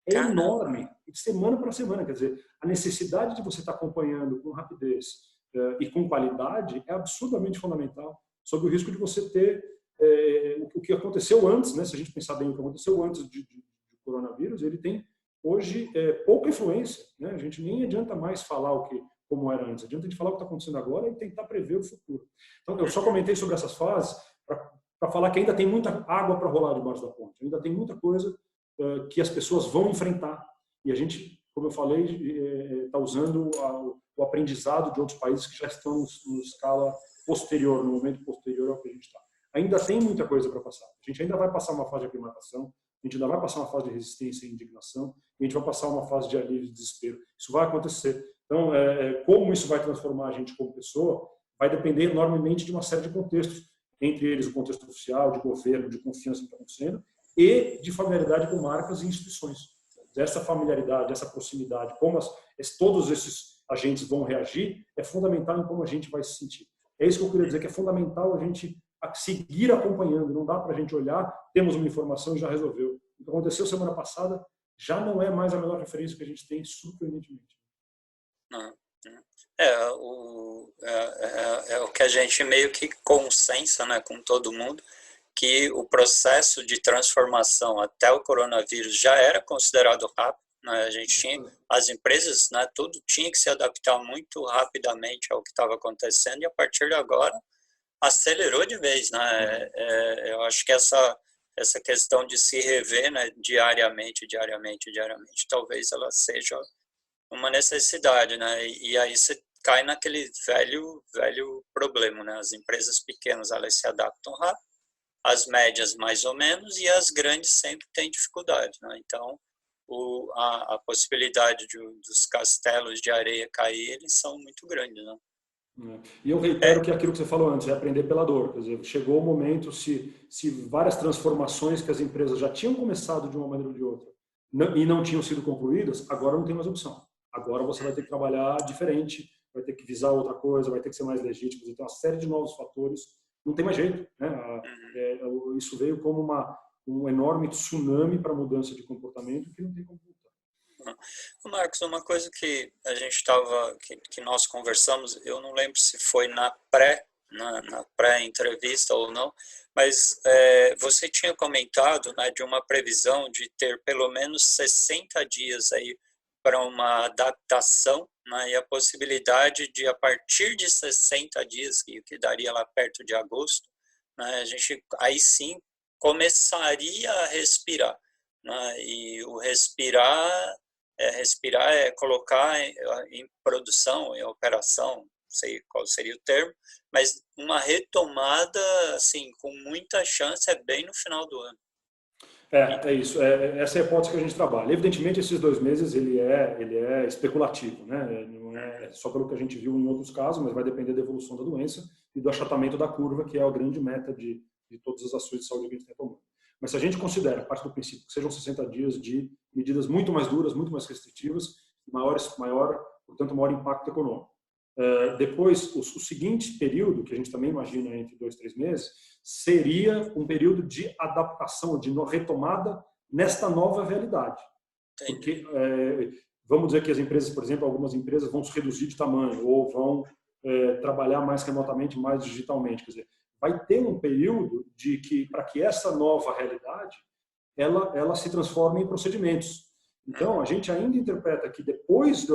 Speaker 2: É enorme, de semana para semana. Quer dizer, a necessidade de você estar acompanhando com rapidez e com qualidade é absurdamente fundamental, sob o risco de você ter o que aconteceu antes, né? Se a gente pensar bem o que aconteceu antes do coronavírus, ele tem hoje pouca influência, né? A gente nem adianta mais falar como era antes, adianta a gente falar o que está acontecendo agora e tentar prever o futuro. Então, eu só comentei sobre essas fases para falar que ainda tem muita água para rolar debaixo da ponte, ainda tem muita coisa que as pessoas vão enfrentar. E a gente, como eu falei, está usando o aprendizado de outros países que já estão no escala posterior, no momento posterior ao que a gente está. Ainda tem muita coisa para passar. A gente ainda vai passar uma fase de aclimatação, a gente ainda vai passar uma fase de resistência e indignação, e a gente vai passar uma fase de alívio e desespero. Isso vai acontecer. Então, como isso vai transformar a gente como pessoa, vai depender enormemente de uma série de contextos, entre eles o contexto oficial, de governo, de confiança no que está acontecendo, e de familiaridade com marcas e instituições. Dessa familiaridade, essa proximidade, como todos esses agentes vão reagir, é fundamental em como a gente vai se sentir. É isso que eu queria dizer, que é fundamental a gente seguir acompanhando. Não dá para a gente olhar, temos uma informação e já resolveu. O que aconteceu semana passada já não é mais a melhor referência que a gente tem, surpreendentemente.
Speaker 1: É o que a gente meio que consensa, né, com todo mundo, que o processo de transformação até o coronavírus já era considerado rápido, né? A gente tinha, as empresas, né, tudo tinha que se adaptar muito rapidamente ao que estava acontecendo, e a partir de agora acelerou de vez, né? Eu acho que essa questão de se rever, né, diariamente, talvez ela seja uma necessidade, né? E aí você cai naquele velho problema, né? As empresas pequenas, elas se adaptam rápido, as médias mais ou menos, e as grandes sempre têm dificuldade, né? Então, a possibilidade dos castelos de areia caírem são muito grandes, né?
Speaker 2: E eu reitero que aquilo que você falou antes, é aprender pela dor. Quer dizer, chegou o momento, se várias transformações que as empresas já tinham começado de uma maneira ou de outra e não tinham sido concluídas, agora não tem mais opção. Agora você vai ter que trabalhar diferente, vai ter que visar outra coisa, vai ter que ser mais legítimo. Então, uma série de novos fatores, não tem mais jeito, né? Isso veio como um enorme tsunami para a mudança de comportamento que não tem como voltar.
Speaker 1: Marcos, uma coisa que a gente que nós conversamos, eu não lembro se foi na pré-entrevista ou não, mas você tinha comentado, né, de uma previsão de ter pelo menos 60 dias aí para uma adaptação, né, e a possibilidade de, a partir de 60 dias, que daria lá perto de agosto, né, a gente aí sim começaria a respirar, né, e o respirar é colocar em produção, em operação, não sei qual seria o termo, mas uma retomada, assim, com muita chance, bem no final do ano.
Speaker 2: É isso. Essa é a hipótese que a gente trabalha. Evidentemente, esses 2 meses ele é especulativo, né? Não é só pelo que a gente viu em outros casos, mas vai depender da evolução da doença e do achatamento da curva, que é a grande meta de todas as ações de saúde que a gente tem tomado. Mas se a gente considera, parte do princípio, que sejam 60 dias de medidas muito mais duras, muito mais restritivas, portanto, maior impacto econômico. Depois, o seguinte período, que a gente também imagina entre 2 e 3 meses, seria um período de adaptação, de retomada nesta nova realidade. Porque, vamos dizer que as empresas, por exemplo, algumas empresas vão se reduzir de tamanho ou vão trabalhar mais remotamente, mais digitalmente. Quer dizer, vai ter um período para que essa nova realidade ela se transforme em procedimentos. Então, a gente ainda interpreta que depois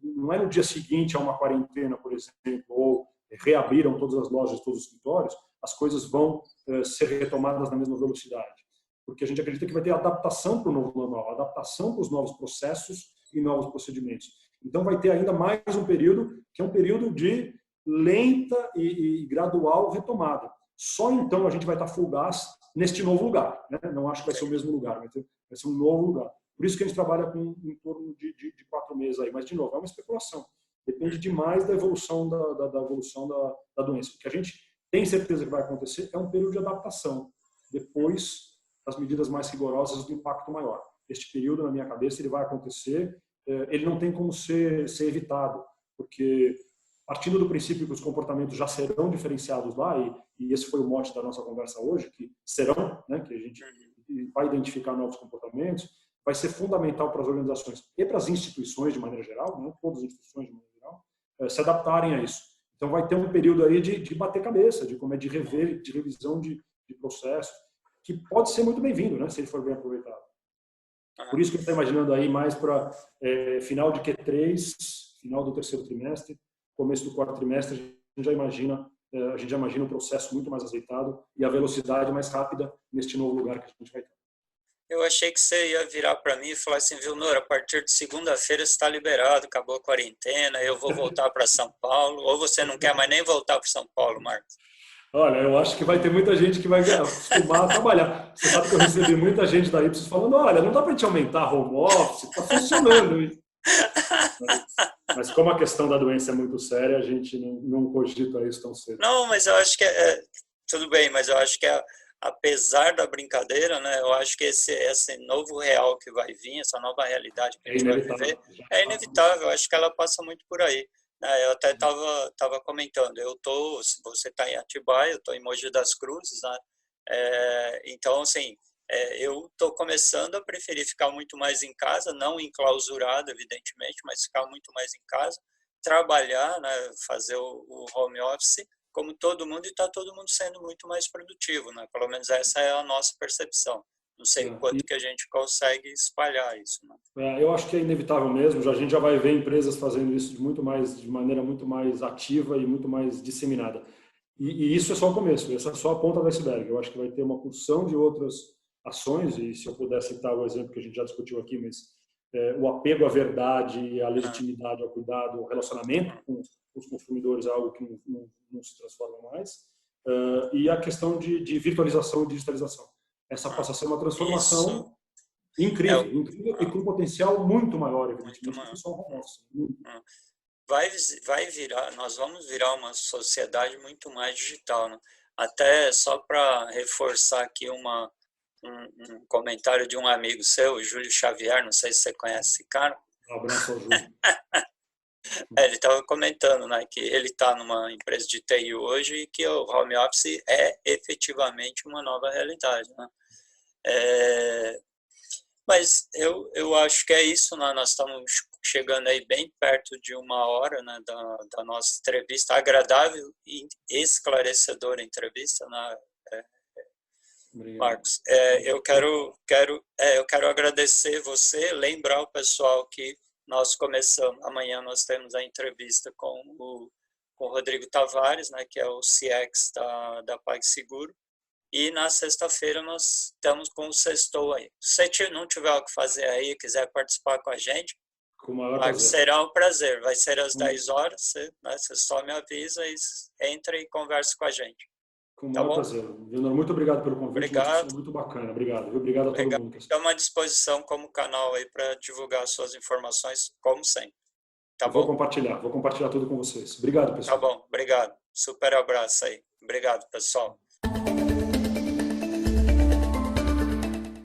Speaker 2: não é no dia seguinte a uma quarentena, por exemplo, ou reabriram todas as lojas, todos os escritórios, as coisas vão ser retomadas na mesma velocidade. Porque a gente acredita que vai ter adaptação para o novo normal, adaptação para os novos processos e novos procedimentos. Então, vai ter ainda mais um período, que é um período de lenta e gradual retomada. Só então a gente vai estar full gás neste novo lugar, né? Não acho que vai ser o mesmo lugar, vai ser um novo lugar. Por isso que a gente trabalha com em torno de 4 meses aí. Mas, de novo, é uma especulação. Depende demais da evolução da doença. O que a gente tem certeza que vai acontecer é um período de adaptação. Depois, as medidas mais rigorosas do impacto maior. Este período, na minha cabeça, ele vai acontecer. Ele não tem como ser evitado, porque partindo do princípio que os comportamentos já serão diferenciados lá, e esse foi o mote da nossa conversa hoje, que serão, né, que a gente vai identificar novos comportamentos, vai ser fundamental para as organizações e para as instituições de maneira geral, né, todas as instituições de maneira geral, se adaptarem a isso. Então vai ter um período aí de bater cabeça, de rever, de revisão de processos, que pode ser muito bem-vindo, né, se ele for bem aproveitado. Por isso que eu estou imaginando aí mais para final de Q3, final do terceiro trimestre, começo do quarto trimestre, a gente já imagina um processo muito mais azeitado e a velocidade mais rápida neste novo lugar que a gente vai ter.
Speaker 1: Eu achei que você ia virar para mim e falar assim, viu, Nora, a partir de segunda-feira você está liberado, acabou a quarentena, eu vou voltar para São Paulo, ou você não quer mais nem voltar para São Paulo, Marcos?
Speaker 2: Olha, eu acho que vai ter muita gente que vai acostumar a trabalhar. Você sabe que eu recebi muita gente da Ipsos falando, olha, não dá para a gente aumentar a home office, está funcionando. Mas como a questão da doença é muito séria, a gente não cogita isso tão cedo.
Speaker 1: Não, mas eu acho que tudo bem, mas eu acho que apesar da brincadeira, né, eu acho que esse novo real que vai vir, essa nova realidade que a gente vai viver, é inevitável. Eu acho que ela passa muito por aí. Eu até estava comentando, se você está em Atibaia, eu estou em Mogi das Cruzes, né? Então, assim, eu estou começando a preferir ficar muito mais em casa, não enclausurado, evidentemente, mas ficar muito mais em casa, trabalhar, né, fazer o home office, como todo mundo, e está todo mundo sendo muito mais produtivo, né? Pelo menos essa é a nossa percepção. Não sei o quanto que a gente consegue espalhar isso, né?
Speaker 2: Eu acho que é inevitável mesmo. A gente já vai ver empresas fazendo isso de maneira muito mais ativa e muito mais disseminada. E isso é só o começo, essa é só a ponta do iceberg. Eu acho que vai ter uma porção de outras ações, e se eu puder citar o exemplo que a gente já discutiu aqui, mas o apego à verdade, à legitimidade, ao cuidado, ao relacionamento com os consumidores é algo que não se transforma mais, e a questão de virtualização e digitalização. Essa passa a ser uma transformação incrível e com um potencial muito maior, evidentemente, do que só o home office.
Speaker 1: Vai virar, nós vamos virar uma sociedade muito mais digital, né? Até só para reforçar aqui um comentário de um amigo seu, o Júlio Xavier, não sei se você conhece esse cara.
Speaker 2: Um abraço ao Júlio.
Speaker 1: Ele estava comentando, né, que ele está numa empresa de TI hoje e que o home office é efetivamente uma nova realidade, né? Mas eu acho que é isso, né? Nós estamos chegando aí bem perto de 1 hora, né, da nossa entrevista, agradável e esclarecedora entrevista, né, Marcos. Eu quero agradecer você, lembrar o pessoal que amanhã nós temos a entrevista com o Rodrigo Tavares, né, que é o CX da PagSeguro, e na sexta-feira nós estamos com o Sextou aí. Se você não tiver o que fazer aí, quiser participar com a gente, será um prazer. Vai ser às 10 horas, você só me avisa e entra e conversa com a gente.
Speaker 2: Com o maior prazer. Leonor, muito obrigado pelo convite.
Speaker 1: Obrigado.
Speaker 2: Muito bacana. Obrigado. Obrigado a todo mundo.
Speaker 1: Estamos à disposição como canal aí para divulgar suas informações, como sempre.
Speaker 2: Vou compartilhar tudo com vocês. Obrigado, pessoal.
Speaker 1: Tá bom, obrigado. Super abraço aí. Obrigado, pessoal.